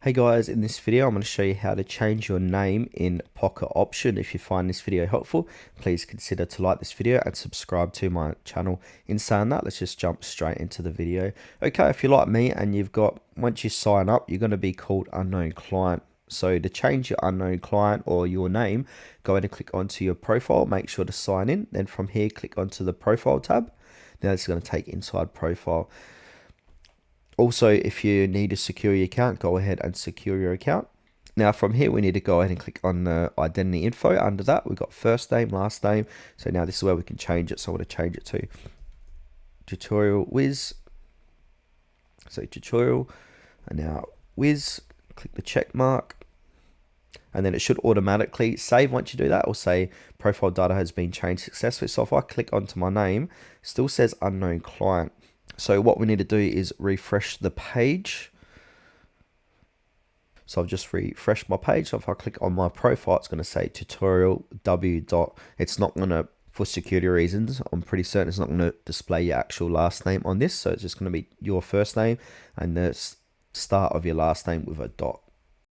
Hey guys, in this video I'm going to show you how to change your name in Pocket Option. If you find this video helpful, please consider to like this video and subscribe to my channel. In saying that, let's just jump straight into the video. Okay, if you're like me and once you sign up, you're going to be called unknown client. So to change your unknown client or your name, go ahead and click onto your profile, make sure to sign in. Then from here, click onto the profile tab. Now it's going to take inside profile. Also, if you need to secure your account, go ahead and secure your account. Now from here, we need to go ahead and click on the identity info. Under that, we've got first name, last name. So now this is where we can change it. So I'm going to change it to Tutorial Wiz. So tutorial, and now Wiz, click the check mark. And then it should automatically save once you do that, or say profile data has been changed successfully. So if I click onto my name, it still says unknown client. So what we need to do is refresh the page. So I've just refreshed my page. So if I click on my profile, it's going to say tutorial w dot. It's not going to, for security reasons, I'm pretty certain it's not going to display your actual last name on this. So it's just going to be your first name and the start of your last name with a dot.